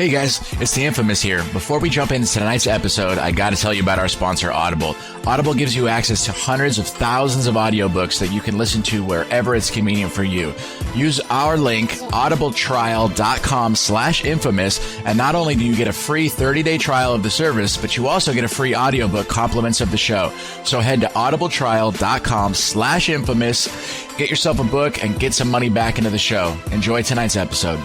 Hey guys, it's the Infamous here. Before we jump into tonight's episode, I gotta tell you about our sponsor, Audible. Audible gives you access to hundreds of thousands of audiobooks that you can listen to wherever it's convenient for you. Use our link, audibletrial.com/infamous, and not only do you get a free 30-day trial of the service, but you also get a free audiobook compliments of the show. So head to audibletrial.com/infamous, get yourself a book, and get some money back into the show. Enjoy tonight's episode.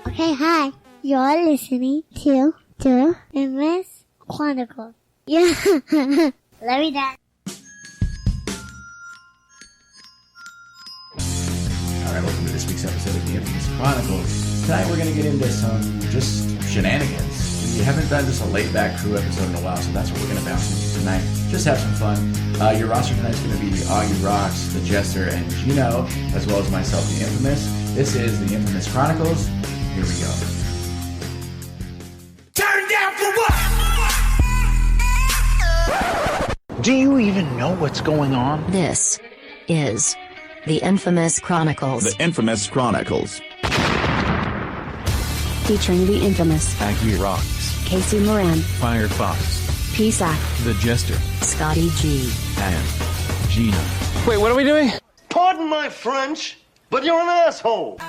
Okay, hi. You're listening to Infamous Chronicles. Yeah. Love you, Dad. Alright, welcome to this week's episode of the Infamous Chronicles. Tonight we're going to get into some just shenanigans. We haven't done just a laid-back crew episode in a while, so that's what we're going to bounce into tonight. Just have some fun. Your roster tonight is going to be Oggy Rocks, the Jester, and Gino, as well as myself, the Infamous. This is the Infamous Chronicles. Here we go. Turn down for what? Do you even know what's going on? This is the Infamous Chronicles. The Infamous Chronicles. Featuring the infamous Oggy Rocks, Casey Moran, Firefox, P-Sack, the Jester, Scotty G, and Gino. Wait, what are we doing? Pardon my French, but you're an asshole.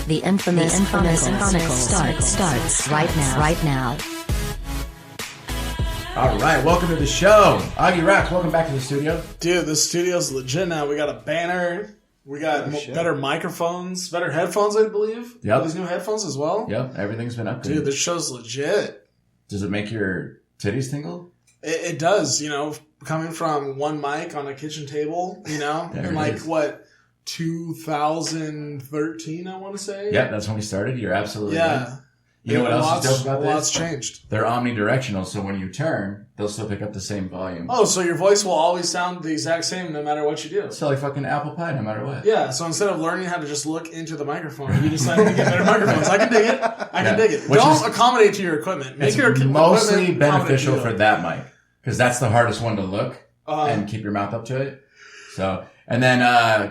The Infamous Chronicles starts right now. Alright, welcome to the show. Oggy Rocks, welcome back to the studio. Dude, the studio's legit now. We got a banner. We got better microphones, better headphones, I believe. Yep. These new headphones as well. Yep, everything's been updated. Dude, this show's legit. Does it make your titties tingle? It does, coming from one mic on a kitchen table, There in it like, is. 2013, I want to say? Yeah, that's when we started. You're absolutely right. Yeah. You know what else is dope about A this? lot's changed. They're omnidirectional, so when you turn, they'll still pick up the same volume. Oh, so your voice will always sound the exact same no matter what you do. It's like fucking apple pie no matter what. Yeah, so instead of learning how to just look into the microphone, you decided to get better microphones. I can dig it. I can dig it. Which Don't is- accommodate to your equipment. Make It's your equipment mostly accommodate beneficial to for you. that mic, because that's the hardest one to look and keep your mouth up to it. So, and then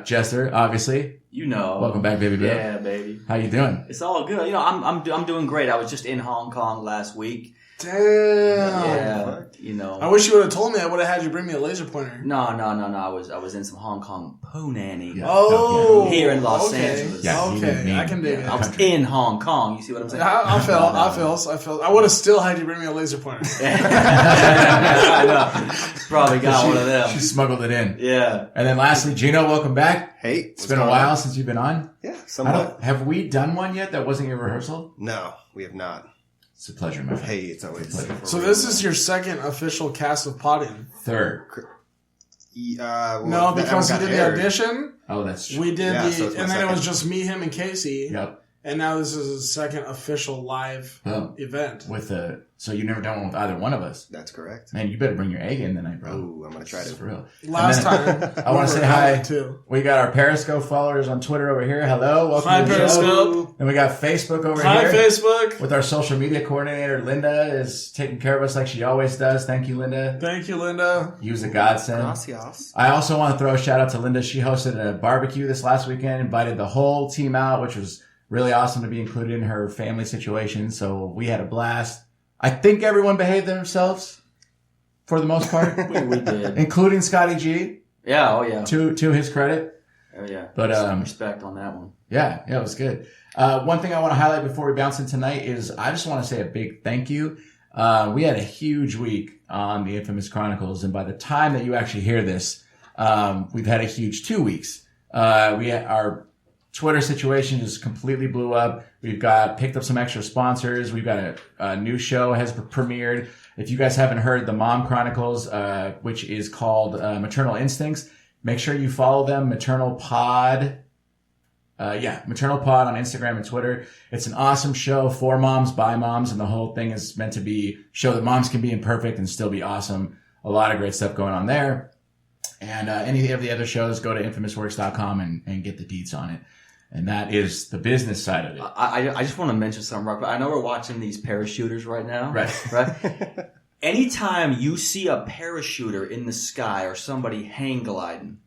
Jester, obviously. Welcome back, baby girl. Yeah, baby. How you doing? It's all good. I'm doing great. I was just in Hong Kong last week. Damn. Yeah, I wish you would have told me. I would have had you bring me a laser pointer. No. I was in some Hong Kong nanny. Yeah. Oh. Here in Los okay. Angeles. Yeah, you didn't Okay, need- I can dig it. I was in Hong Kong. You see what I'm saying? I feel. I would have still had you bring me a laser pointer. I know. Probably got one of them. She smuggled it in. Yeah. And then lastly, Gino, welcome back. Hey, It's been a while since you've been on. Yeah, somewhat. Have we done one yet that wasn't your rehearsal? No, we have not. It's a pleasure, my friend. Hey, it's always. So this is your second official cast of Potting. Third. No, because he did the audition. Oh, that's true. We did so it's my and then it was second. just me, him, and Casey. Yep. And now this is his second official live event. So you've never done one with either one of us. That's correct. Man, you better bring your A game tonight, bro. Ooh, I'm gonna try This is to. for real. Last time. I want to say we were hi. at it, too. We got our Periscope followers on Twitter over here. Hello. Welcome Hi, to the show. Periscope. And we got Facebook over Hi, here. Facebook. With our social media coordinator, Linda, is taking care of us like she always does. Thank you, Linda. Thank you, Linda. You was a godsend. Gracias. I also want to throw a shout out to Linda. She hosted a barbecue this last weekend, invited the whole team out, which was really awesome to be included in her family situation. So we had a blast. I think everyone behaved themselves for the most part, We did. including Scotty G, Yeah, oh yeah. to his credit. Oh yeah. But, Some respect on that one. Yeah, it was good. One thing I want to highlight before we bounce in tonight is I just want to say a big thank you. We had a huge week on the Infamous Chronicles, and by the time that you actually hear this, we've had a huge 2 weeks. Our Twitter situation just completely blew up. We've picked up some extra sponsors. We've got a new show has premiered. If you guys haven't heard the Mom Chronicles, which is called Maternal Instincts, make sure you follow them, Maternal Pod. Maternal Pod on Instagram and Twitter. It's an awesome show for moms, by moms, and the whole thing is meant to show that moms can be imperfect and still be awesome. A lot of great stuff going on there. And any of the other shows, go to infamousworks.com and get the deets on it. And that is the business side of it. I just want to mention something, Rock. I know we're watching these parachuters right now. Right. Anytime you see a parachuter in the sky or somebody hang gliding,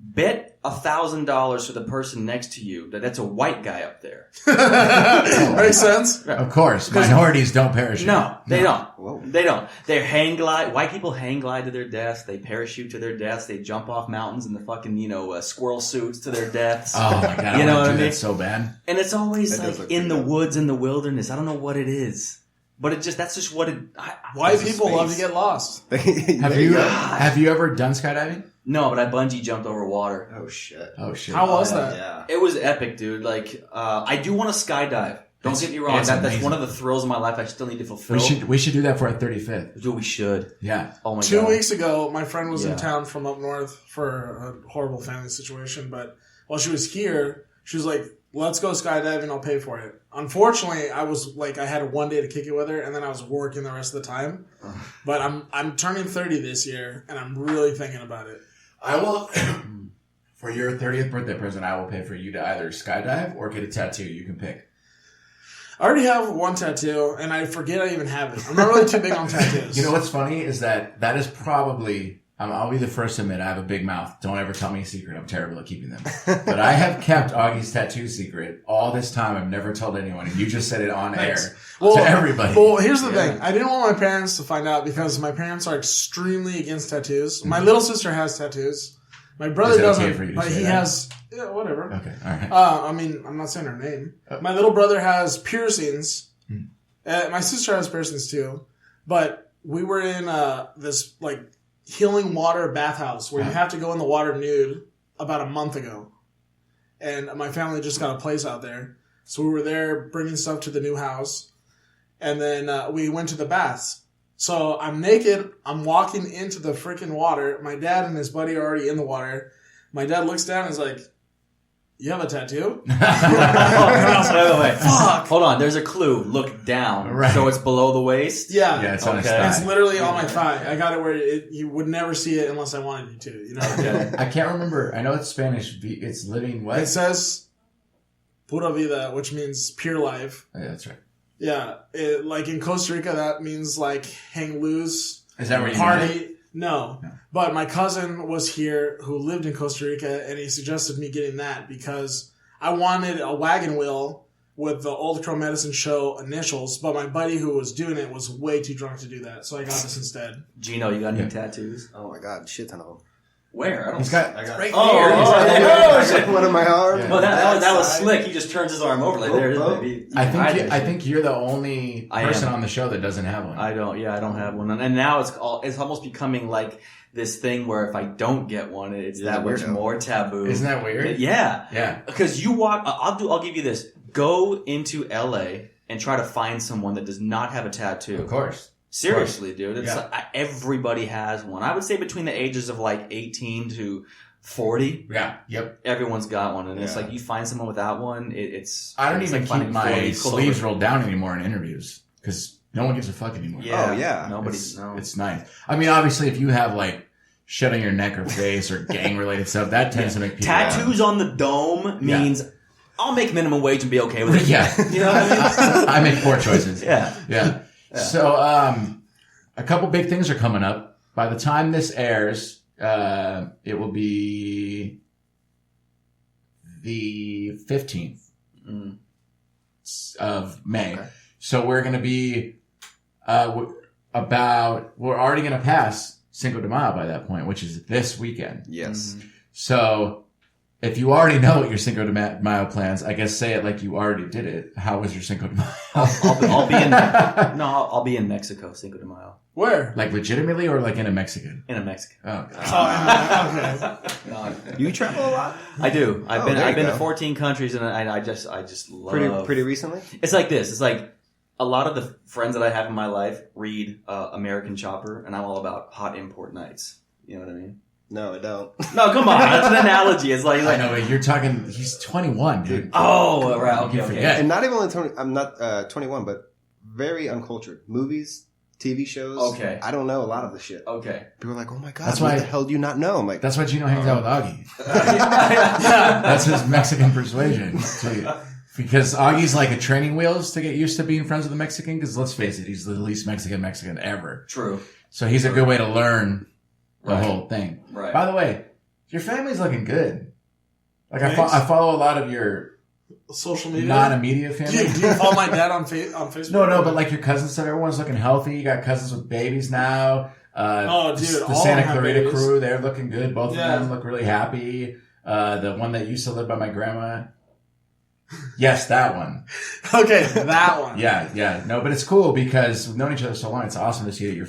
Bet $1,000 for the person next to you that's a white guy up there. Makes sense. Of course, minorities don't parachute. No, they don't. Whoa. They don't. They hang glide. White people hang glide to their deaths. They parachute to their deaths. They jump off mountains in the fucking, squirrel suits to their deaths. Oh my god, You know I what want I to do mean? that so bad. And it's always That does like look in the pretty bad. woods, in the wilderness. I don't know what it is. But that's just what it... White There's a people love to space. get lost. Have you ever done skydiving? No, but I bungee jumped over water. Oh shit. Oh shit. How was that? Yeah. It was epic, dude. Like, I do want to skydive. Don't get me wrong. it's That's amazing. one of the thrills of my life I still need to fulfill. We should do that for our 35th. Dude, we should. Yeah. Oh my god. 2 weeks ago, my friend was Yeah. in town from up north for a horrible family situation. But while she was here, she was like, "Let's go skydiving. I'll pay for it." Unfortunately, I had 1 day to kick it with her, and then I was working the rest of the time. But I'm turning 30 this year, and I'm really thinking about it. I will. For your 30th birthday present, I will pay for you to either skydive or get a tattoo. You can pick. I already have one tattoo, and I forget I even have it. I'm not really too big on tattoos. You know what's funny is that is probably. I'll be the first to admit I have a big mouth. Don't ever tell me a secret. I'm terrible at keeping them. But I have kept Oggy's tattoo secret all this time. I've never told anyone, and you just said it on Thanks. air to everybody. Well, here's the thing. I didn't want my parents to find out because my parents are extremely against tattoos. My little sister has tattoos. My brother Is it doesn't, okay for you to but say he that? has... Yeah, whatever. Okay, all right. I'm not saying her name. My little brother has piercings. My sister has piercings too. But we were in this healing water bathhouse where you have to go in the water nude about a month ago. And my family just got a place out there. So we were there bringing stuff to the new house. And then we went to the baths. So I'm naked. I'm walking into the freaking water. My dad and his buddy are already in the water. My dad looks down and is like, "You have a tattoo?" Wait. Fuck. Hold on. There's a clue. Look down. Right. So it's below the waist. Yeah. Yeah, it's on his Okay. thigh. It's literally on my thigh. I got it where you would never see it unless I wanted you to. You know? Okay. I can't remember. I know it's Spanish. It's living what? It says "pura vida," which means pure life. Yeah, that's right. Yeah, in Costa Rica, that means hang loose. Is that where you party? met it? No, but my cousin was here who lived in Costa Rica, and he suggested me getting that because I wanted a wagon wheel with the Old Crow Medicine Show initials, but my buddy who was doing it was way too drunk to do that, so I got this instead. Gino, you got any tattoos? Oh my god, shit ton of them. Where? I don't He's got I got right Oh, here. oh, I got one on my arm. Yeah. Well, that was slick. He just turns his arm over like there it is, Oh. baby. I think you're the only I person am. on the show that doesn't have one. I don't have one. And now it's almost becoming like this thing where if I don't get one, it's You're that the much weirdo. more taboo. Isn't that weird? Yeah. Yeah. Because you walk, I'll give you this. Go into LA and try to find someone that does not have a tattoo. Of course. Seriously, dude. It's Yeah. everybody has one. I would say between the ages of 18 to 40, Yeah. Yep. everyone's got one. And it's Yeah. you find someone without one, it's... I don't it's even like keep finding my 40 sleeves clovers. rolled down anymore in interviews because no one gives a fuck anymore. Yeah. Oh, yeah. Nobody's... No. It's nice. I mean, obviously, if you have shit on your neck or face or gang related stuff, that tends to make people Tattoos on the dome means I'll make minimum wage and be okay with it. Yeah. You know what I mean? I make poor choices. Yeah. Yeah. So, a couple big things are coming up. By the time this airs, it will be the 15th of May. Okay. So we're going to be we're already going to pass Cinco de Mayo by that point, which is this weekend. Yes. So if you already know your Cinco de Mayo plans, I guess say it like you already did it. How was your Cinco de Mayo? I'll be in... I'll be in Mexico, Cinco de Mayo. Where? Legitimately or in a Mexican? In a Mexican. Oh, God. Okay. You travel a lot? I do. I've there you been to go. 14 countries, and I just love... Pretty recently? It's like this. It's like a lot of the friends that I have in my life read American Chopper, and I'm all about hot import nights. You know what I mean? No, I don't. No, come on. That's an analogy. It's like I know, but you're talking, he's 21, dude. oh, right. Okay, You okay. forget. And not even only 20, I'm not 21, but very uncultured. Movies, TV shows. Okay. I don't know a lot of the shit. Okay. People are like, oh my God, That's what why- the hell do you not know? I'm like, That's why Gino hangs out with Oggy. That's his Mexican persuasion. Because Oggy's like a training wheels to get used to being friends with a Mexican. Because let's face it, he's the least Mexican ever. True. So he's a good way to learn the Right. whole thing. Right. By the way, Your family's looking good. Like Thanks. I follow a lot of your social media, non-immediate family. Do you follow my dad on Facebook? No, but like your cousins said, everyone's looking healthy. You got cousins with babies now. Oh, dude, the all Santa of them have Clarita babies. crew, they're looking good. Both Yeah. of them look really happy. The one that used to live by my grandma. Yes, that one. Okay, that one. Yeah. No, but it's cool because we've known each other so long. It's awesome to see that your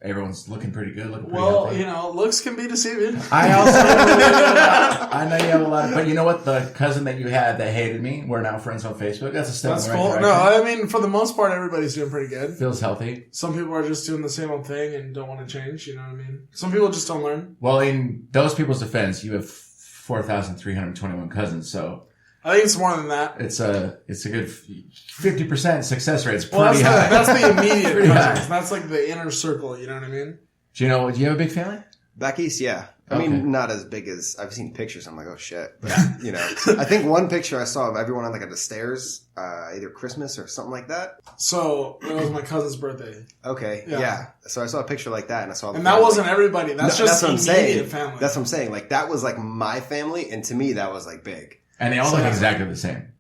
everyone's looking pretty good, looking pretty Well, healthy. looks can be deceiving. I also, I know you have a lot of, but you know what? The cousin that you had that hated me, we're now friends on Facebook. That's a step That's in the right cool. direction. No, I mean, for the most part, everybody's doing pretty good. Feels healthy. Some people are just doing the same old thing and don't want to change. You know what I mean? Some people just don't learn. Well, in those people's defense, you have 4,321 cousins, so I think it's more than that. it's a good 50% success rate. It's pretty Well, high. that's the immediate Pretty high. cousins. That's like the inner circle. You know what I mean? Gino, do you have a big family? Back east, yeah. I Okay. mean, not as big as I've seen pictures. I'm like, oh shit. But, I think one picture I saw of everyone on like at the stairs, either Christmas or something like that. So it was my cousin's birthday, Okay, Yeah. yeah. So I saw a picture like that, and I saw, and that wasn't everybody. That's No, just that's what I'm immediate saying. family. That's what I'm saying. Like that was like my family, and to me that was like big. And they all So- look exactly the same.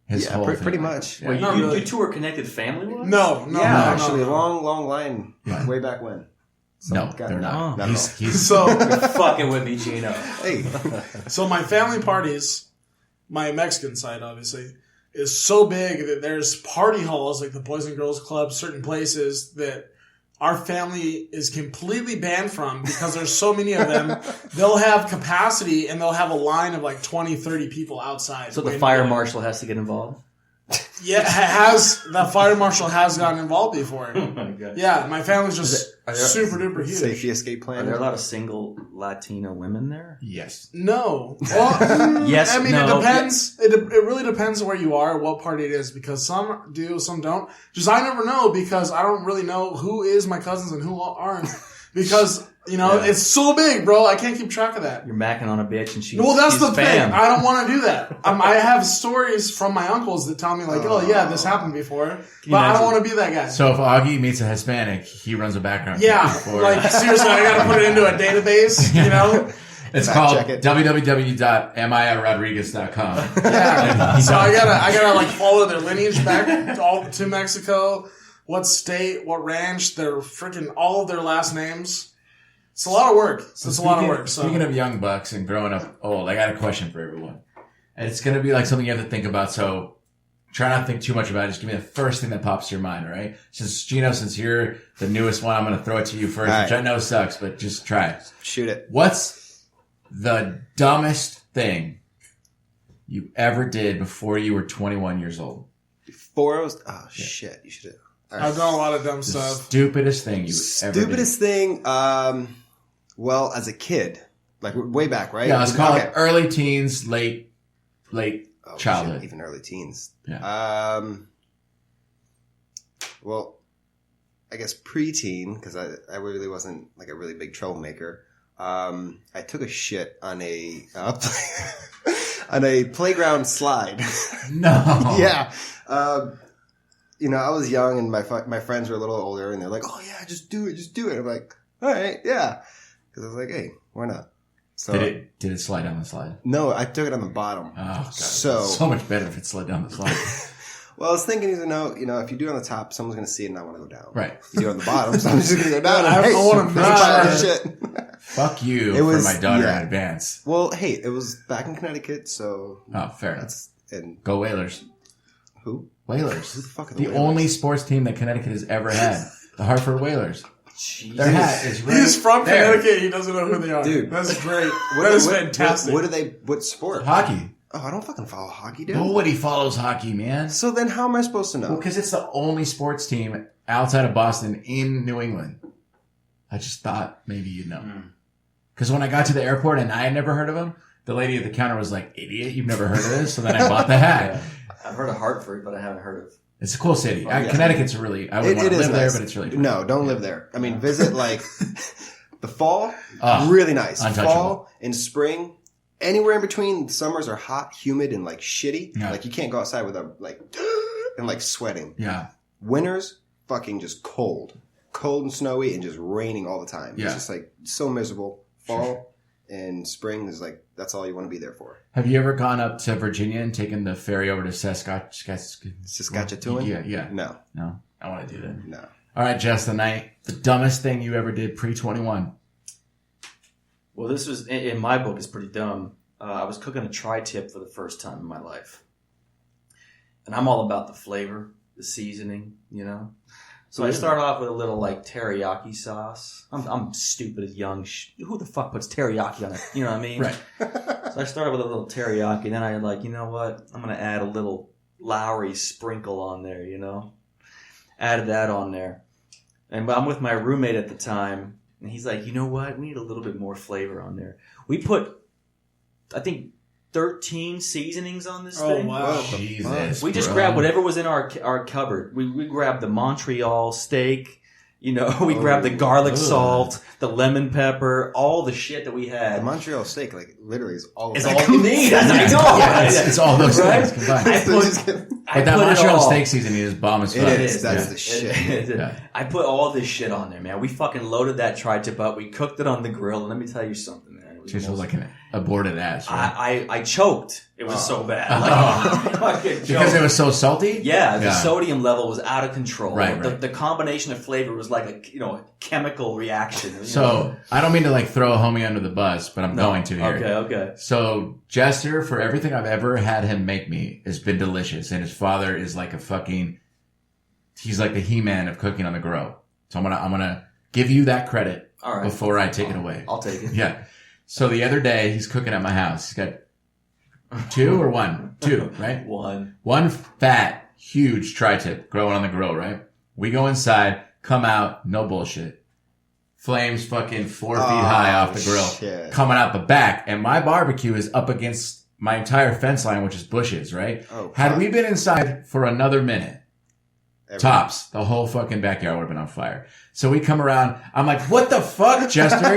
His Yeah, whole pretty family. much. Yeah. Wait, Not you really. two are connected family-wise? no, Actually, no. a long line Yeah. way back when. So, No, got they're it. not. Not at all. He's So, You're fucking with me, Gino. Hey, so my family parties, my Mexican side obviously, is so big that there's party halls like the Boys and Girls Club, certain places that our family is completely banned from because there's so many of them. They'll have capacity and they'll have a line of like 20, 30 people outside. So the waiting fire to- marshal has to get involved? Yeah, the fire marshal has gotten involved before. Oh my god. Yeah, my family's just are there- super duper huge. safety escape Are plan. there a lot of single Latino women there? yes. No. Well, Yes, I mean, no, it depends. It really depends on where you are, what party it is, because some do, some don't. Just I never know because I don't really know who is my cousins and who aren't. Because, it's so big, bro. I can't keep track of that. You're macking on a bitch and she's Well, that's she's the thing. fam. I don't want to do that. I have stories from my uncles that tell me like, oh yeah, this happened before. But I don't want to be that guy. So if Oggy meets a Hispanic, he runs a background Yeah, check before. like seriously, I got to put it into a database, It's Fact called check it. www.miarodriguez.com. Yeah. So I gotta like follow their lineage back all to Mexico. What state, what ranch, their freaking all of their last names. It's a lot of work. It's a lot of work. So Speaking of young bucks and growing up old, I got a question for everyone. And it's going to be like something you have to think about. So try not to think too much about it. Just give me the first thing that pops to your mind, all right? Since you're the newest one, I'm going to throw it to you first, All which right. I know sucks, but just try it. Shoot it. What's the dumbest thing you ever did before you were 21 years old? Before I was, shit, you should have. I've done a lot of dumb The stuff. stupidest thing you ever did. Stupidest thing, well, as a kid, like way back, right? Yeah, let's call Okay. it early teens, late Oh, childhood. shit, even early teens. Yeah. Well, I guess preteen, because I really wasn't like a really big troublemaker. I took a shit on a on a playground slide. No. Yeah. I was young and my friends were a little older and they're like, oh yeah, just do it. I'm like, all right, yeah. Because I was like, hey, why not? So Did it slide down the slide? no, I took it on the bottom. Oh, God. So much better if it slid down the slide. well, I was thinking, if you do it on the top, someone's going to see it and not want to go down. Right. You do it on the bottom, someone's just going to go down. I And, don't wanna hey, miss there's a pile that. of shit. Fuck you It was- for my daughter yeah. in advance. Well, hey, it was back in Connecticut, so Oh, fair enough. that's and Go Whalers. who? Whalers. Who the fuck are The Whalers? only sports team that Connecticut has ever had. The Hartford Whalers. Jeez. Their hat is right He's from there. Connecticut. He doesn't know who they are. Dude. That's great. That is fantastic. What are they? What sport? Hockey. Oh, I don't fucking follow hockey, dude. Nobody follows hockey, man. So then, how am I supposed to know? Because it's the only sports team outside of Boston in New England. I just thought maybe you'd know. Because when I got to the airport and I had never heard of them, the lady at the counter was like, "Idiot, you've never heard of this?" So then I bought the hat. Yeah. I've heard of Hartford, but I haven't heard of. It's a cool city. Yeah. Connecticut's I wouldn't want to It is live there, nice. but it's really fun. No, don't live there. I mean, visit like the fall, Oh, really nice. untouchable. Fall and spring, anywhere in between. Summers are hot, humid, and like shitty. Yeah. Like you can't go outside without like and like sweating. Yeah. Winters, fucking just cold and snowy, and just raining all the time. Yeah. It's just like so miserable. Fall in spring is like, that's all you want to be there for. Have you ever gone up to Virginia and taken the ferry over to Saskatchewan? Yeah. No. I want to do that. No. All right, Jess, the dumbest thing you ever did pre-21. Well, this was, in my book, is pretty dumb. I was cooking a tri-tip for the first time in my life. And I'm all about the flavor, the seasoning, you know? So I start off with a little, like, teriyaki sauce. I'm stupid as young. Who the fuck puts teriyaki on it? You know what I mean? Right. So I started with a little teriyaki. Then I like, you know what? I'm going to add a little Lowry sprinkle on there, you know? Added that on there. And I'm with my roommate at the time. And he's like, you know what? We need a little bit more flavor on there. We put, I think, 13 seasonings on this thing. Oh, wow. Jesus. We just grabbed whatever was in our cupboard. We grabbed the Montreal steak. You know, we grabbed the garlic salt, the lemon pepper, all the shit that we had. The Montreal steak, like, literally is all of It's that. all you need. I know. Yeah, it's all those Right? things combined. I But that put it Montreal all. steak seasoning is bomb as fuck. It is. That's the shit. Yeah. I put all this shit on there, man. We fucking loaded that tri-tip up. We cooked it on the grill. And let me tell you something, man. It was Just almost- like an aborted ass, right? I choked. It was so bad. Like, I fucking Because choked. it was so salty? Yeah, the sodium level was out of control. Right, The, right. the combination of flavor was like a chemical reaction. You So, know? I don't mean to like throw a homie under the bus, but I'm going to here. Okay. So, Jester, for everything I've ever had him make me, has been delicious. And his father is like he's like the He-Man of cooking on the grill. So I'm gonna give you that credit All right. before I take it away. I'll take it. Yeah. So the other day, he's cooking at my house. He's got 2 or 1? 2, right? One fat, huge tri-tip growing on the grill, right? We go inside, come out, no bullshit. Flames fucking 4 feet high off the grill. Shit. Coming out the back. And my barbecue is up against my entire fence line, which is bushes, right? Oh, Had fuck. we been inside for another minute, Everything. tops, the whole fucking backyard would have been on fire. So we come around. I'm like, what the fuck, Jester?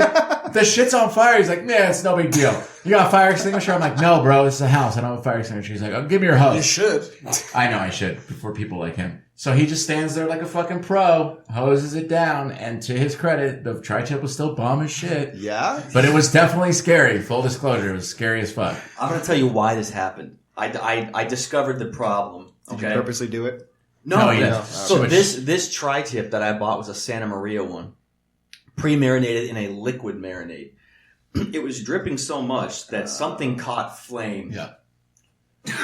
The shit's on fire. He's like, yeah, it's no big deal. You got a fire extinguisher? I'm like, no, bro, this is a house. I don't have a fire extinguisher. He's like, oh, give me your hose. You should. I know I should for people like him. So he just stands there like a fucking pro, hoses it down, and to his credit, the tri-tip was still bomb as shit. Yeah? But it was definitely scary. Full disclosure, it was scary as fuck. I'm going to tell you why this happened. I discovered the problem. Did Okay. you purposely do it? No, No. yeah. So Switch. this tri-tip that I bought was a Santa Maria one, pre-marinated in a liquid marinade. It was dripping so much that something caught flame. Yeah.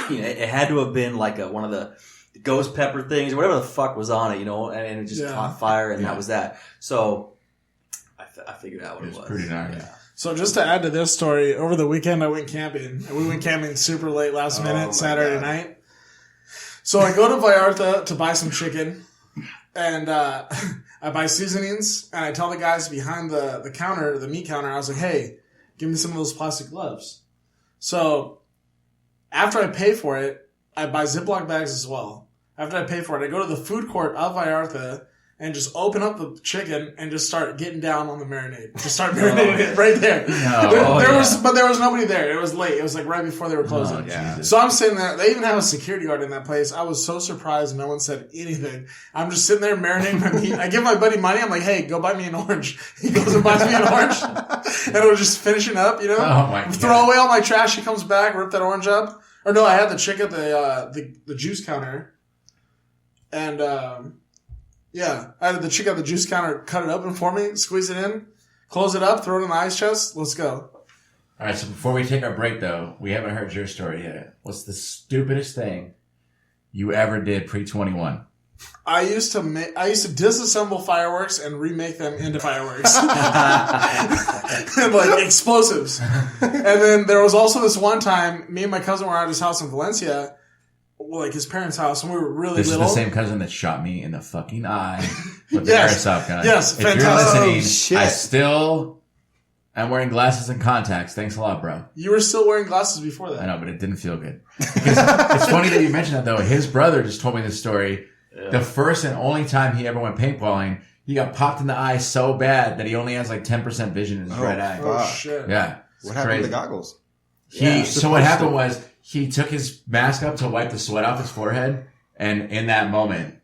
It had to have been like one of the ghost pepper things or whatever the fuck was on it, you know, and it just caught fire, and that was that. So I figured out what it was. Pretty gnarly. Yeah. So just to add to this story, over the weekend I went camping. And we went camping super late last my minute, Saturday God. night. So I go to Vallarta to buy some chicken. And I buy seasonings. And I tell the guys behind the counter, the meat counter, I was like, hey, give me some of those plastic gloves. So after I pay for it, I buy Ziploc bags as well. After I pay for it, I go to the food court of Vallarta and just open up the chicken and just start getting down on the marinade. Just start marinating it right there. But there was nobody there. It was late. It was like right before they were closing. So I'm sitting there. They even have a security guard in that place. I was so surprised no one said anything. I'm just sitting there marinating my meat. I give my buddy money. I'm like, hey, go buy me an orange. He goes and buys me an orange. And it was just finishing up, you know? Oh my God. Throw away all my trash. He comes back, rip that orange up. Or no, I had the chick at the juice counter. And, yeah, I had the chick at the juice counter cut it open for me, squeeze it in, close it up, throw it in the ice chest. Let's go. All right, so before we take our break, though, we haven't heard your story yet. What's the stupidest thing you ever did pre-21? I used to disassemble fireworks and remake them into fireworks. Like explosives. And then there was also this one time, me and my cousin were at his house in Valencia, like his parents' house, and we were really This little. is the same cousin that shot me in the fucking eye with the Yes. airsoft gun. Yes, if you're fantastic. listening, Oh, shit. I still am wearing glasses and contacts. Thanks a lot, bro. You were still wearing glasses before that. I know, but it didn't feel good. Because it's funny that you mentioned that, though. His brother just told me this story. Yeah. The first and only time he ever went paintballing, he got popped in the eye so bad that he only has like 10% vision in his right eye. Oh, shit. Yeah. What happened to the goggles? So what happened was he took his mask up to wipe the sweat off his forehead, and in that moment,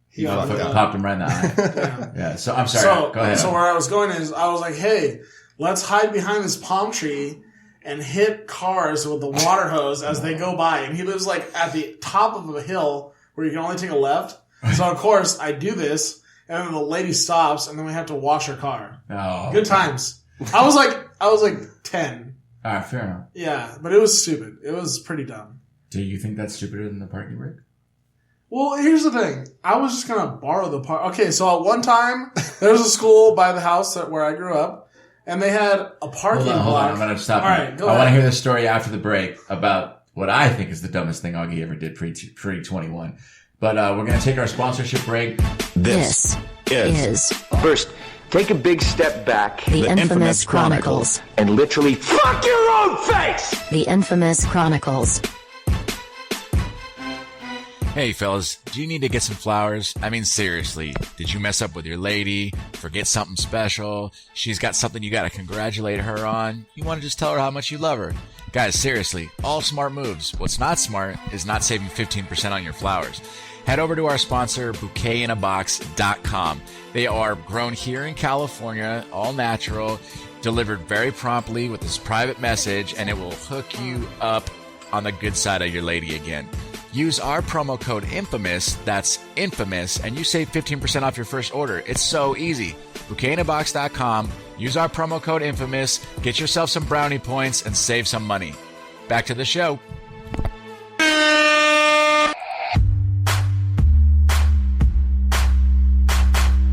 he popped him right in the eye. Yeah. So I'm sorry. Go ahead. So where I was going is I was like, hey, let's hide behind this palm tree and hit cars with the water hose as they go by. And he lives like at the top of a hill where you can only take a left. So of course I do this, and then the lady stops, and then we have to wash her car. Oh, good times. I was like 10. All right, fair enough. Yeah, but it was stupid. It was pretty dumb. Do you think that's stupider than the parking brake? Well, here's the thing. I was just gonna borrow the park. Okay, so at one time there was a school by the house where I grew up, and they had a parking block. Hold on, I'm gonna stop. All right, go I ahead. want to hear this story after the break about what I think is the dumbest thing Oggy ever did pre-21. But we're gonna take our sponsorship break. This is First, take a big step back. the Infamous Chronicles. And literally fuck your own face! The Infamous Chronicles. Hey fellas, do you need to get some flowers? I mean seriously, did you mess up with your lady? Forget something special? She's got something you gotta congratulate her on? You wanna just tell her how much you love her? Guys, seriously, all smart moves. What's not smart is not saving 15% on your flowers. Head over to our sponsor, bouquetinabox.com. They are grown here in California, all natural, delivered very promptly with this private message, and it will hook you up on the good side of your lady again. Use our promo code INFAMOUS, that's infamous, and you save 15% off your first order. It's so easy. Bouquetinabox.com. Use our promo code INFAMOUS, get yourself some brownie points, and save some money. Back to the show.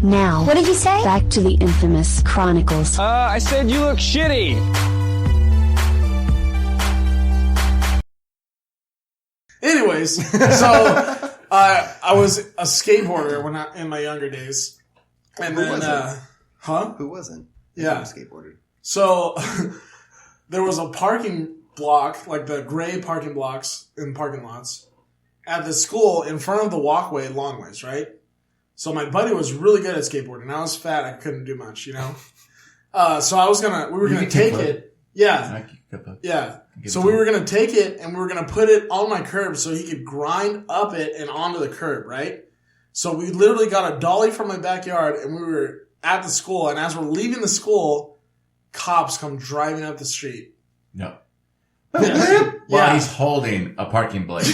Now, What did you say? back to the Infamous Chronicles. I said you look shitty. Anyways, so I was a skateboarder in my younger days, and Who then wasn't? Who wasn't? Yeah. Who skateboarded? So there was a parking block, like the gray parking blocks in parking lots, at the school in front of the walkway long ways, right? So my buddy was really good at skateboarding. I was fat. I couldn't do much, you know? So we were going to take it. Yeah. Yeah. So we were going to take it and we were going to put it on my curb so he could grind up it and onto the curb, right? So we literally got a dolly from my backyard and we were at the school. And as we're leaving the school, cops come driving up the street. No. Yeah. While he's holding a parking brake.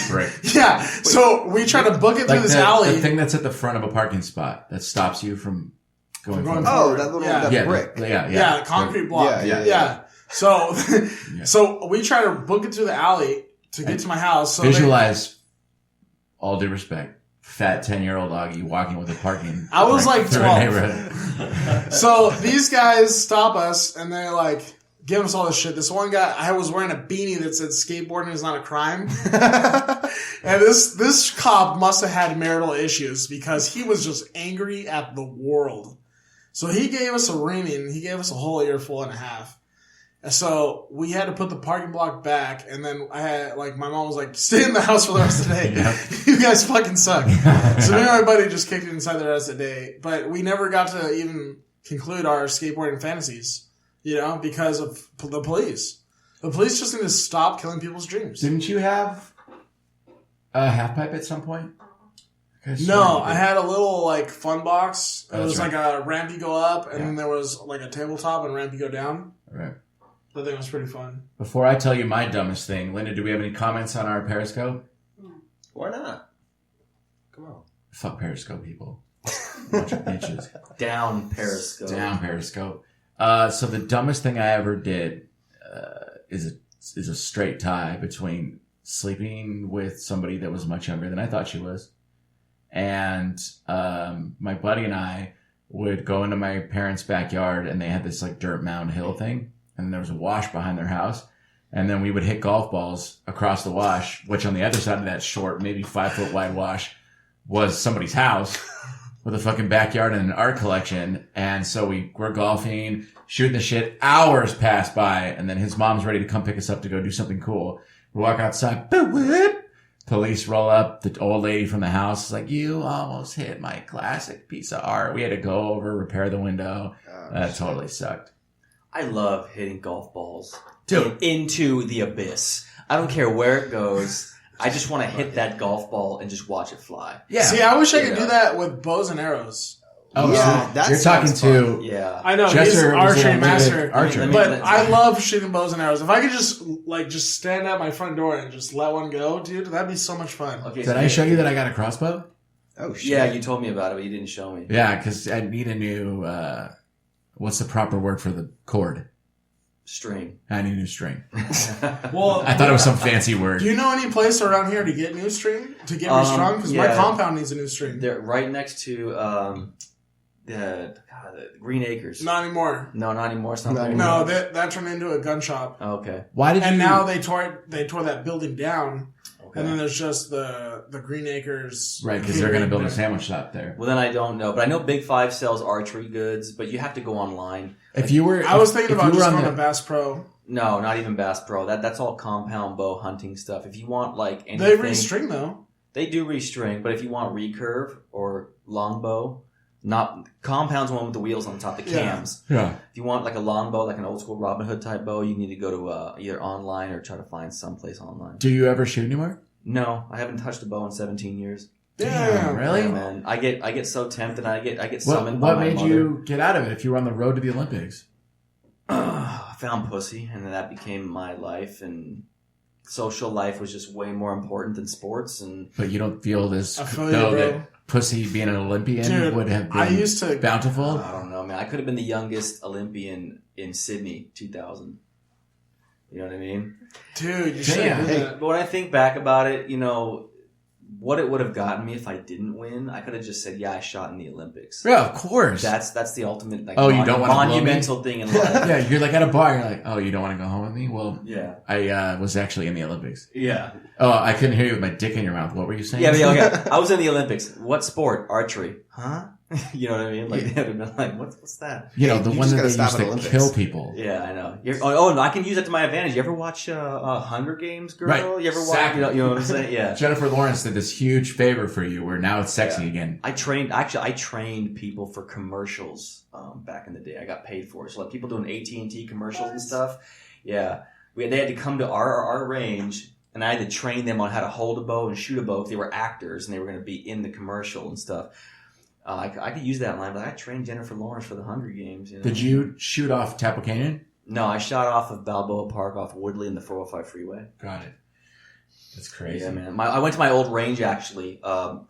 Yeah. So we try to book it through this alley. The thing that's at the front of a parking spot that stops you from going forward. Oh, that little Yeah. brick. Yeah, concrete block. Yeah. So, so we try to book it through the alley to get to my house. So Visualize, all due respect, fat 10-year-old Oggy walking with a parking. I was brake like through 12. a neighborhood. So these guys stop us and they're like, give us all this shit. This one guy, I was wearing a beanie that said skateboarding is not a crime. And this cop must have had marital issues because he was just angry at the world. So he gave us a reaming. He gave us a whole earful and a half. So we had to put the parking block back, and then I had, like, my mom was like, stay in the house for the rest of the day. You guys fucking suck. So me and my buddy just kicked it inside the rest of the day. But we never got to even conclude our skateboarding fantasies, you know, because of the police. The police just need to stop killing people's dreams. Didn't you have a half pipe at some point? No, I had a little, like, fun box. It was right. like a ramp you go up, and then there was, like, a tabletop and ramp you go down. Right. I think it was pretty fun. Before I tell you my dumbest thing, Linda, do we have any comments on our Periscope? Why not? Come on. Fuck Periscope, people. Bunch of bitches. Down Periscope. Down Periscope. So the dumbest thing I ever did is a straight tie between sleeping with somebody that was much younger than I thought she was. And my buddy and I would go into my parents' backyard, and they had this like dirt mound hill thing, and there was a wash behind their house. And then we would hit golf balls across the wash, which on the other side of that short, maybe 5 foot wide wash was somebody's house with a fucking backyard and an art collection. And so we're golfing, shooting the shit. Hours pass by, and then his mom's ready to come pick us up to go do something cool. We walk outside. Boop, boop. Police roll up. The old lady from the house is like, you almost hit my classic piece of art. We had to go over, repair the window. That totally sucked. I love hitting golf balls Dude. into the abyss. I don't care where it goes. I just want to hit that golf ball and just watch it fly. Yeah. See, I wish I could do that with bows and arrows. Oh, Yeah, so that you're talking sounds to Yeah. I know, Jester he's was an archery Olympic master. archer. But I love shooting bows and arrows. If I could just stand at my front door and just let one go, dude, that'd be so much fun. Okay. Did I show you that I got a crossbow? Oh shit! Yeah, you told me about it, but you didn't show me. Yeah, because I need a new. What's the proper word for the cord? String. I need a new string. Well, I thought it was some fancy word. do you know any place around here to get new string to get restrung? Because my yeah. compound needs a new string. They're right next to the Green Acres. Not anymore. No, not anymore. It's not there No, anymore. that turned into a gun shop. Oh, okay. Why did And you? now they tore that building down, Okay. and then there's just the Green Acres. Right, because they're going to build a sandwich shop there. Well, then I don't know, but I know Big Five sells archery goods, but you have to go online. If you were, I was thinking if about you were just on going the- to Bass Pro. No, not even Bass Pro. That's all compound bow hunting stuff. If you want like anything, They restring though. They do restring, but if you want recurve or longbow, not compound's one with the wheels on top, the cams. Yeah. If you want like a longbow, like an old school Robin Hood type bow, you need to go to either online or try to find someplace online. Do you ever shoot anymore? No, I haven't touched a bow in 17 years. Yeah, really? Yeah, man, I get so tempted. I get What, summoned. by what my made mother. you get out of it if you were on the road to the Olympics? I found pussy, and then that became my life. And social life was just way more important than sports. And But you don't feel this, I feel you, though, bro. that pussy being an Olympian Dude, would have been I used to- bountiful? I don't know, man. I could have been the youngest Olympian in Sydney 2000. You know what I mean? Dude, you Damn. should. But when I think back about it, you know, what it would have gotten me if I didn't win, I could have just said, yeah, I shot in the Olympics. Yeah, of course. That's the ultimate like Oh, you don't wanna blow me? monumental thing in life. Yeah, you're like at a bar, you're like, oh, you don't want to go home with me? Well, Yeah. I was actually in the Olympics. Yeah. Oh, I couldn't hear you with my dick in your mouth. What were you saying? Yeah, okay. I was in the Olympics. What sport? Archery. Huh? You know what I mean? Like, they would have been like, what's that? You know, the You one just that gotta they stop used at to Olympics. kill people. Yeah, I know. Oh, no, I can use that to my advantage. You ever watch Hunger Games, girl? Right. You ever watch? Exactly. You know what I'm saying? Yeah. Jennifer Lawrence did this huge favor for you where now it's sexy again. I trained people for commercials back in the day. I got paid for it. So like people doing AT&T commercials and stuff. Yeah. They had to come to our range, and I had to train them on how to hold a bow and shoot a bow because they were actors and they were going to be in the commercial and stuff. I could use that line, but I trained Jennifer Lawrence for the Hunger Games. You know? Did you shoot off Tapple Canyon? No, I shot off of Balboa Park off Woodley in the 405 freeway. Got it. That's crazy. Yeah, man. I went to my old range actually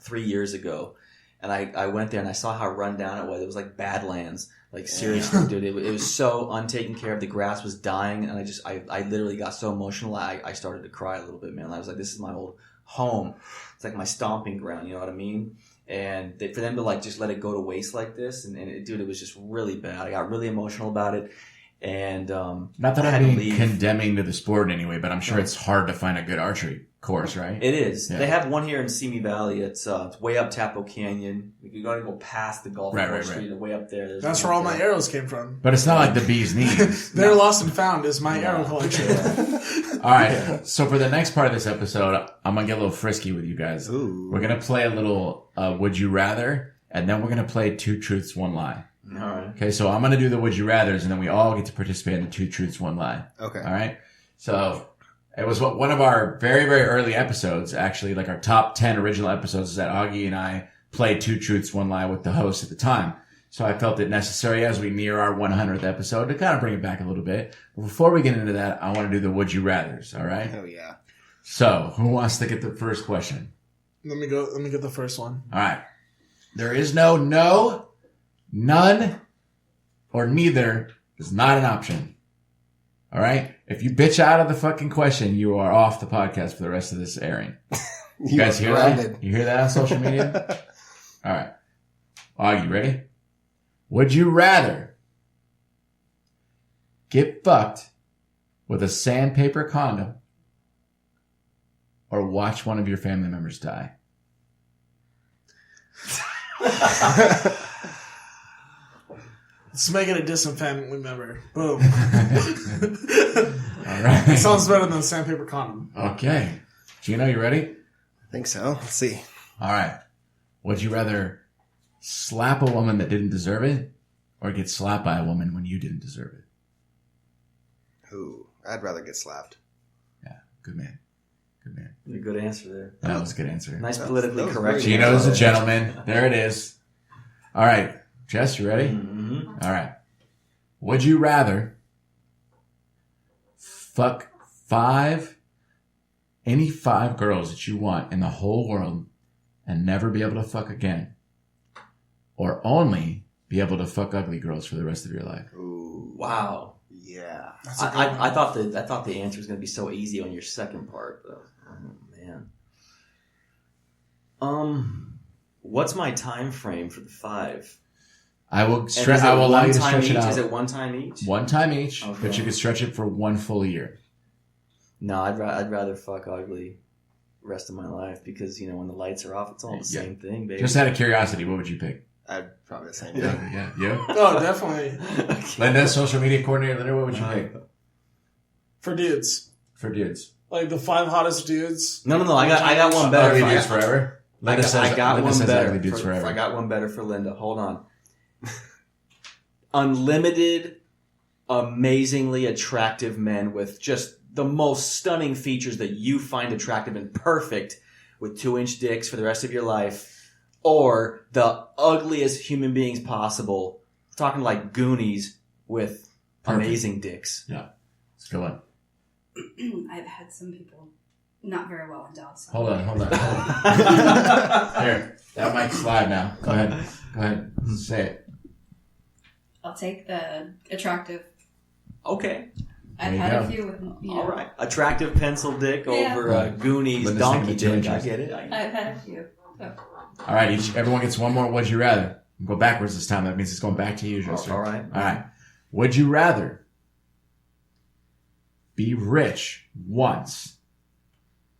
3 years ago, and I went there and I saw how run down it was. It was like Badlands. Like seriously, dude, it was so untaken care of. The grass was dying, and I literally got so emotional. I started to cry a little bit, man. I was like, this is my old home. It's like my stomping ground. You know what I mean? And for them to like just let it go to waste like this, and dude, it was just really bad. I got really emotional about it. And Not that I had I'm to being leave. condemning to the sport in any way, but I'm sure it's hard to find a good archery course, right? It is. Yeah. They have one here in Simi Valley. It's way up Tapo Canyon. You got to go past the golf Right, course right. street and way up there. There's That's one where all up my there. arrows came from. But it's not like the bee's knees. They're lost and found is my arrow collection. All right. So for the next part of this episode, I'm going to get a little frisky with you guys. Ooh. We're going to play a little Would You Rather, and then we're going to play Two Truths, One Lie. All right. Okay, so I'm going to do the Would You Rathers, and then we all get to participate in the Two Truths, One Lie. Okay. All right? So it was one of our very, very early episodes, actually, like our top 10 original episodes, is that Oggy and I played Two Truths, One Lie with the host at the time. So I felt it necessary as we near our 100th episode to kind of bring it back a little bit. But before we get into that, I want to do the Would You Rathers, all right? Oh yeah. So who wants to get the first question? Let me go. Let me get the first one. All right. There is no, none, or neither is not an option. All right? If you bitch out of the fucking question, you are off the podcast for the rest of this airing. You guys hear that? You hear that on social media? All right. Oggy, ready? Would you rather get fucked with a sandpaper condom or watch one of your family members die? Let's make it a distant family member. Boom. All right. Sounds better than a sandpaper condom. Okay. Gino, you ready? I think so. Let's see. All right. Would you rather slap a woman that didn't deserve it or get slapped by a woman when you didn't deserve it? Ooh, I'd rather get slapped. Yeah. Good man. Good man. A good answer there. That was a good answer. Nice That politically was correct. very Gino's a gentleman. There it is. All right. Jess, you ready? Mm-hmm. All right. Would you rather fuck any five girls that you want in the whole world and never be able to fuck again, or only be able to fuck ugly girls for the rest of your life? Ooh, Wow. yeah. I thought the answer was going to be so easy on your second part, but oh man. What's my time frame for the 5? I will And is it I will allow one you to time stretch it each? out. Is it one time each? One time each, Okay. but you could stretch it for 1 full year. No, I'd rather fuck ugly the rest of my life because when the lights are off, it's all the same thing, baby. Just out of curiosity, what would you pick? I'd probably the same thing. Yeah, you? Oh, definitely. Linda, social media coordinator, Linda, what would you pick For dudes. for dudes? Like the 5 hottest dudes. No. I got one better. Ugly for- dudes forever? Linda says, I got Linda one says better. ugly dudes forever. I got one better for Linda. Hold on. Unlimited, amazingly attractive men with just the most stunning features that you find attractive and perfect with 2-inch dicks for the rest of your life, or the ugliest human beings possible. Talking like Goonies with Perfect. amazing dicks. Yeah. Let's go on. I've had some people not very well endowed. So. Hold on. Here, that might slide now. Go ahead. Say it. I'll take the attractive. Okay. I've There you had go. a few with, All right. Attractive pencil dick over Right. Goonies Linda's donkey thinking dick. I 2 get it. I've had a few. So. All right, everyone gets one more. Would you rather? Go backwards this time. That means it's going back to you, Jester. All right. All right. Would you rather be rich once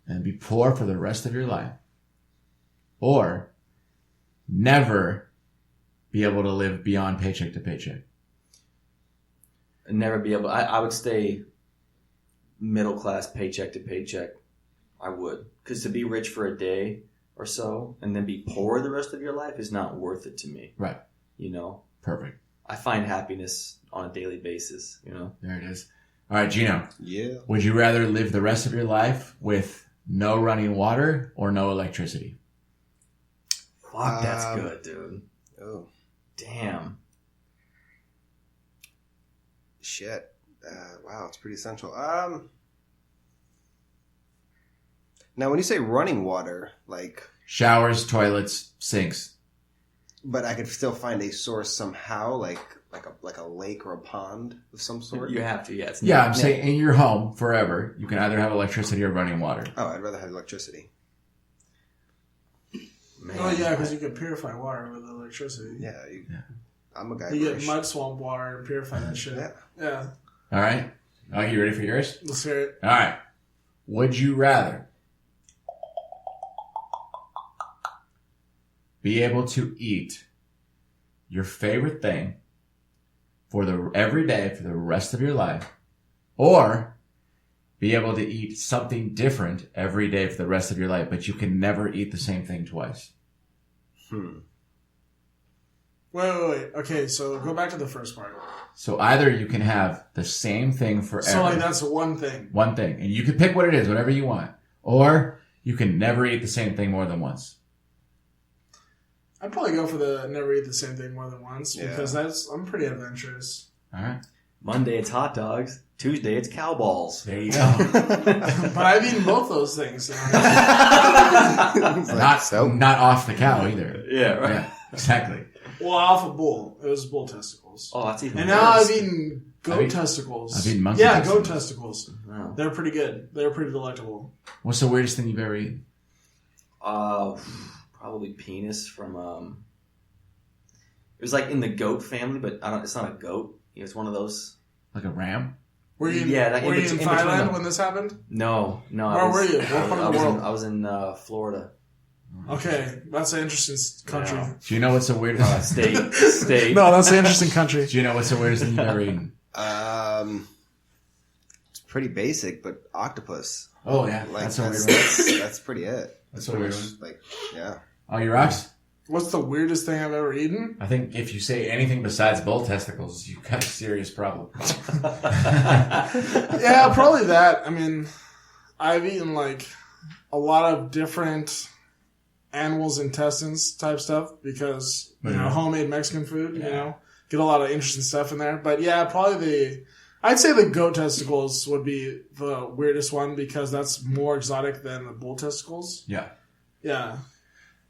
and be poor for the rest of your life, or never be able to live beyond paycheck to paycheck? Never be able. I would stay middle class, paycheck to paycheck. I would, because to be rich for a day or so and then be poor the rest of your life is not worth it to me. Right. Perfect. I find happiness on a daily basis. There it is. All right, Gino. Yeah. Would you rather live the rest of your life with no running water or no electricity? Fuck, that's good, dude. Oh, Damn. shit. Wow, it's pretty essential. Now, when you say running water, like, Showers, toilets, sinks. but I could still find a source somehow, like a lake or a pond of some sort. You have to, yes. Yeah, I'm saying in your home forever, you can either have electricity or running water. Oh, I'd rather have electricity. Man, Oh yeah, because you can purify water with electricity. Yeah, I'm a guy. You get British. mud swamp water and purify that shit. Yeah. All right. Are you ready for yours? Let's hear it. All right. Would you rather be able to eat your favorite thing every day for the rest of your life, or be able to eat something different every day for the rest of your life, but you can never eat the same thing twice? Wait. Okay, so go back to the first part. So either you can have the same thing forever. So like that's one thing. One thing. And you can pick what it is, whatever you want. Or you can never eat the same thing more than once. I'd probably go for the never eat the same thing more than once because I'm pretty adventurous. All right. Monday it's hot dogs. Tuesday it's cow balls. There you go. But I've eaten both those things. Not off the cow either. Yeah, right. Yeah, exactly. Well, off a bull. It was bull testicles. Oh, that's even And worse. now I've eaten goat testicles. I've eaten monkey goat testicles. testicles. Wow. They're pretty good. They're pretty delectable. What's the weirdest thing you've ever eaten? Probably penis from it was like in the goat family, but it's not a goat. It's one of those. Like a ram? Were you in, Yeah, were you in between Thailand them. when this happened? No. Where were you? What part of the world? I was in Florida. Okay, that's an interesting country. Yeah. Do you know what's the weirdest State. No, that's an interesting country. Do you know what's the weirdest thing you've ever eaten? It's pretty basic, but octopus. Oh yeah, Like, that's a weird one. that's pretty it. That's a weird one. Like, yeah. Oh, you rocks? What's the weirdest thing I've ever eaten? I think if you say anything besides bull testicles, you've got a serious problem. Yeah, probably that. I mean, I've eaten like a lot of different animals' intestines type stuff because, homemade Mexican food, get a lot of interesting stuff in there. But yeah, probably I'd say the goat testicles would be the weirdest one because that's more exotic than the bull testicles. Yeah. Yeah.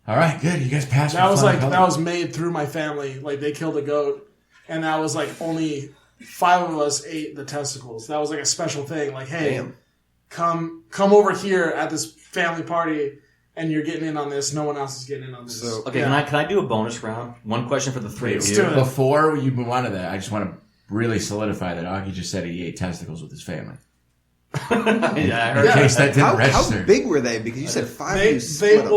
All right, good. You guys passed. That was made through my family. Like they killed a goat, and that was like only 5 of us ate the testicles. That was like a special thing. Like, hey, come over here at this family party, and you're getting in on this. No one else is getting in on this. So, okay, can I do a bonus round? One question for the three of you. Before you move on to that, I just want to really solidify that Oggy just said he ate testicles with his family. Yeah, I heard. In case that didn't register. How big were they? Because you said 5.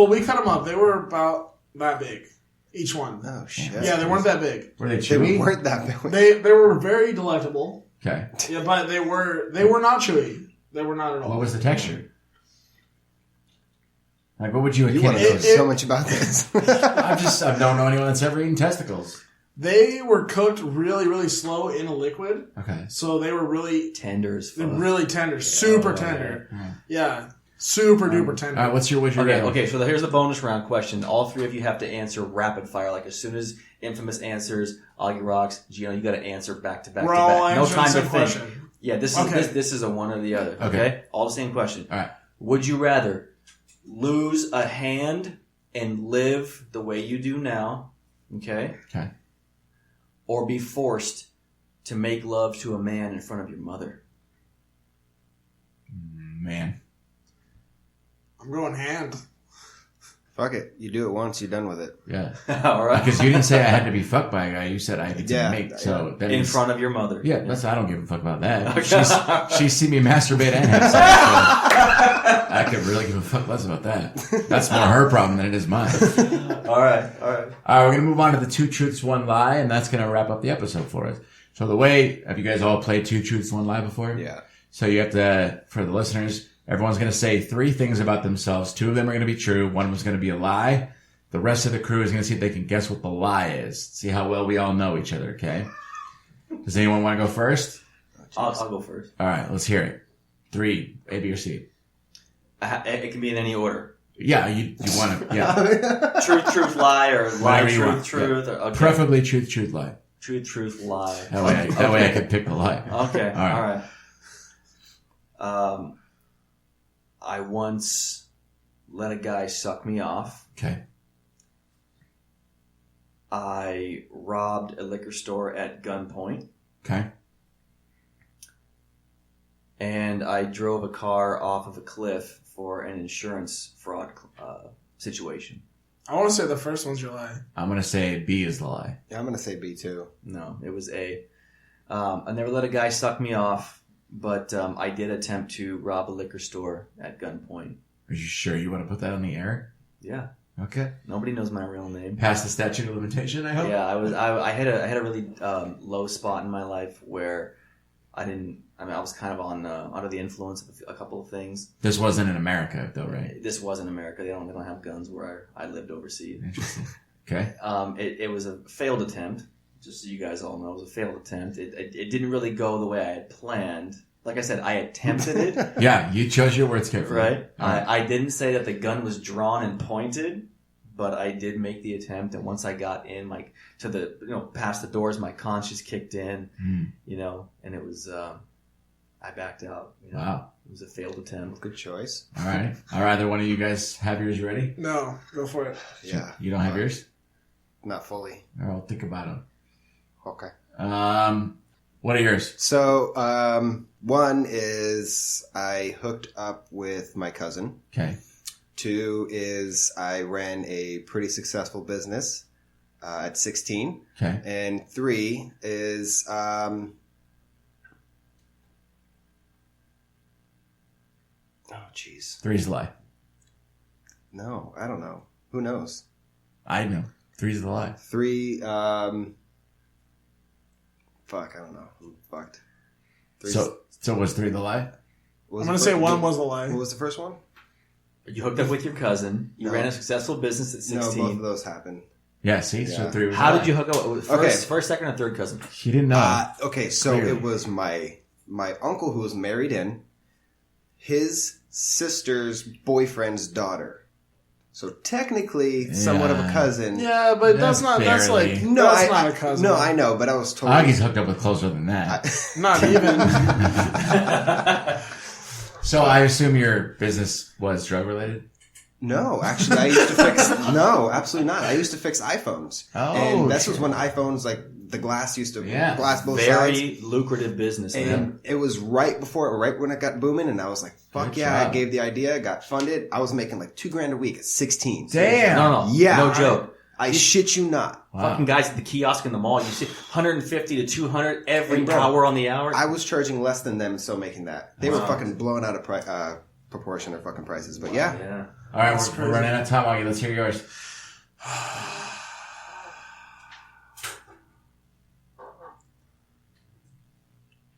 We cut them up. They were about that big, each one. Oh shit! Yeah, they weren't that big. Were they chewy? They weren't that big. They were very delectable. Okay. Yeah, but they were not chewy. They were not at all. What was the texture? Like, what would you? You want to know so much about this? I don't know anyone that's ever eaten testicles. They were cooked really, really slow in a liquid. Okay. So they were really tender as fuck. Really tender. Super tender. Yeah. Super duper tender. All right, what's your Okay, so here's the bonus round question. All three of you have to answer rapid fire. Like, as soon as Infamous answers, Oggy rocks, Gino, you got to answer back to back to back. No time to think. Question. Yeah, this is a one or the other. Okay? All the same question. All right. Would you rather lose a hand and live the way you do now? Okay. Or be forced to make love to a man in front of your mother? Man. I'm going hand. Fuck it. You do it once, you're done with it. Yeah. All right. Because you didn't say I had to be fucked by a guy. You said I had to make. So that in front of your mother. Yeah, I don't give a fuck about that. Okay. She's seen me masturbate and have sex. So I could really give a fuck less about that. That's more her problem than it is mine. All right. We're going to move on to the 2 truths, 1 lie, and that's going to wrap up the episode for us. So have you guys all played 2 truths, 1 lie before? Yeah. So you have to, for the listeners, everyone's going to say 3 things about themselves. 2 of them are going to be true. 1 of them is going to be a lie. The rest of the crew is going to see if they can guess what the lie is. See how well we all know each other, okay? Does anyone want to go first? I'll go first. All right, let's hear it. 3, A, B, or C. It can be in any order. Yeah, you want to, yeah. Truth, lie, or lie, truth. Yeah. Okay. Preferably truth, lie. Truth, lie. That way I could pick the lie. Okay, all right. I once let a guy suck me off. Okay. I robbed a liquor store at gunpoint. Okay. And I drove a car off of a cliff for an insurance fraud situation. I want to say the first one's your lie. I'm going to say B is the lie. Yeah, I'm going to say B too. No, it was A. I never let a guy suck me off, but I did attempt to rob a liquor store at gunpoint. Are you sure you want to put that on the air? Yeah. Okay. Nobody knows my real name. Past the statute of limitation, I hope? Yeah, I had a really low spot in my life where I was kind of under the influence of a couple of things. This wasn't in America, though, right? This was in America. They don't have guns where I lived overseas. Interesting. Okay. It was a failed attempt. Just so you guys all know, it was a failed attempt. It didn't really go the way I had planned. Like I said, I attempted it. Yeah, you chose your words carefully. Right. I didn't say that the gun was drawn and pointed, but I did make the attempt. And once I got in, past the doors, my conscience kicked in, and it was, I backed out. Wow. It was a failed attempt. Good choice. All right. Are either one of you guys have yours ready? No, go for it. Yeah. You don't have yours? Not fully. All right, I'll think about them. Okay. What are yours? So, one is I hooked up with my cousin. Okay. 2 is I ran a pretty successful business at 16. Okay. And 3 is oh jeez. 3's the lie. No, I don't know. Who knows? I know. 3's the lie. 3 fuck, I don't know. I'm fucked. So was 3 the lie? I'm going to say 1 was the lie. What was the first one? You hooked up with your cousin. You ran a successful business at 16. No, both of those happened. Yeah, see? Yeah. So 3 was How the did you hook up with first, second, or third cousin? He didn't know. Okay, so it was my uncle who was married in, his sister's boyfriend's daughter. So technically, somewhat of a cousin. Yeah, but that's not. That's barely. like No, that's not a cousin. No, I know, but I was told. Oggy's hooked up with closer than that. Not even. So I assume your business was drug related? No, actually, I used to fix. No, absolutely not. I used to fix iPhones. Oh, and this was when iPhones, like the glass used to glass both sides. Very lucrative business. And it was right when it got booming, and I was like, "Fuck yeah!" I gave the idea, got funded. I was making like $2,000 a week at 16. Damn. No, yeah, no joke. I shit you not. Wow. Fucking guys at the kiosk in the mall, you see 150 to 200 every hour on the hour. I was charging less than them, and still making that. They were fucking blowing out of proportion their fucking prices. But yeah. All right, we're running out of time, Oggy. Let's hear yours.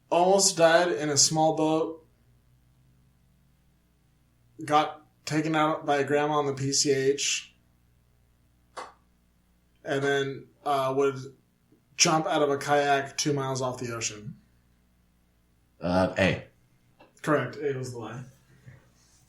Almost died in a small boat. Got taken out by a grandma on the PCH. And then would jump out of a kayak 2 miles off the ocean. A. Correct. A was the lie.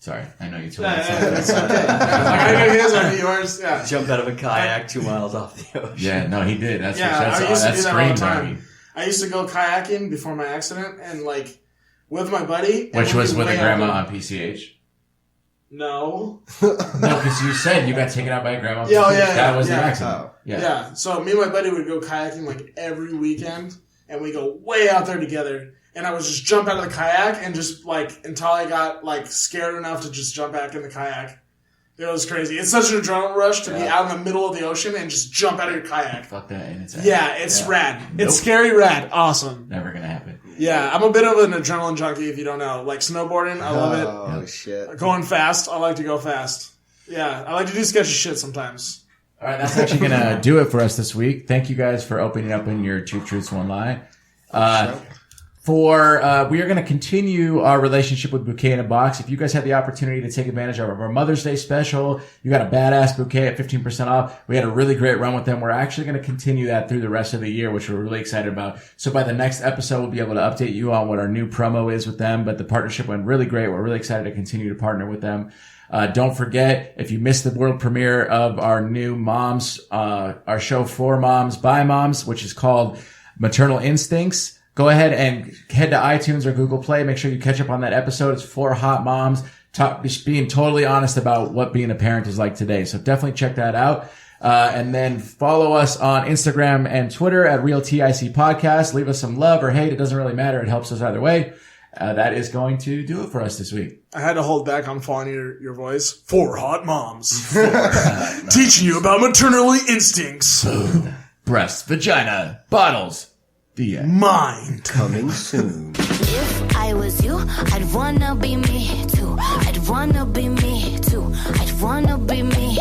Sorry, I know you told me. That's okay. I knew his, I knew yours. Yeah. Jump out of a kayak 2 miles off the ocean. Yeah, no, he did. That's I used to do that all the time. Oggy. I used to go kayaking before my accident, and like with my buddy, Which was with a grandma on PCH. No. No, because you said you got taken out by a grandma. Yeah, that was the yeah. accident. Yeah. So me and my buddy would go kayaking like every weekend, and we go way out there together. And I would just jump out of the kayak and just like until I got like scared enough to just jump back in the kayak. It was crazy. It's such an adrenaline rush to be out in the middle of the ocean and just jump out of your kayak. Fuck that. And it's rad. Nope. It's scary, rad, awesome. Never gonna happen. Yeah, I'm a bit of an adrenaline junkie if you don't know. Like snowboarding, I love it. Oh shit. Going fast, I like to go fast. Yeah, I like to do sketchy shit sometimes. All right, that's actually gonna do it for us this week. Thank you guys for opening up in your 2 truths, 1 lie. We are going to continue our relationship with Bouquet in a Box. If you guys had the opportunity to take advantage of our Mother's Day special, you got a badass bouquet at 15% off. We had a really great run with them. We're actually going to continue that through the rest of the year, which we're really excited about. So by the next episode, we'll be able to update you on what our new promo is with them. But the partnership went really great. We're really excited to continue to partner with them. Don't forget, if you missed the world premiere of our new moms, our show for moms, by moms, which is called Maternal Instincts, go ahead and head to iTunes or Google Play. Make sure you catch up on that episode. It's 4 hot moms just being totally honest about what being a parent is like today. So definitely check that out. And then follow us on Instagram and Twitter at RealTIC Podcast. Leave us some love or hate. It doesn't really matter. It helps us either way. That is going to do it for us this week. I had to hold back on following your voice. 4 hot moms. Teaching you about maternal instincts. Breast, vagina, bottles. The end. Mind. Coming soon. If I was you, I'd wanna be me too. I'd wanna be me too. I'd wanna be me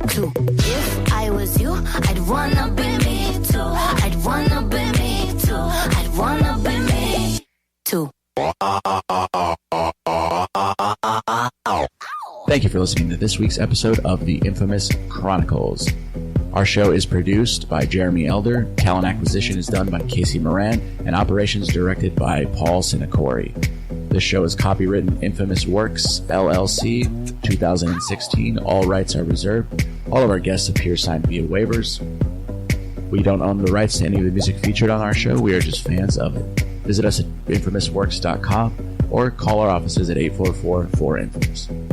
too. If I was you, I'd wanna be me too. I'd wanna be me too. I'd wanna be me too. Thank you for listening to this week's episode of The Infamous Chronicles. Our show is produced by Jeremy Elder, talent acquisition is done by Casey Moran, and operations directed by Paul Sinacori. This show is copywritten Infamous Works, LLC, 2016. All rights are reserved. All of our guests appear signed via waivers. We don't own the rights to any of the music featured on our show. We are just fans of it. Visit us at infamousworks.com or call our offices at 844-4-INFAMOUS.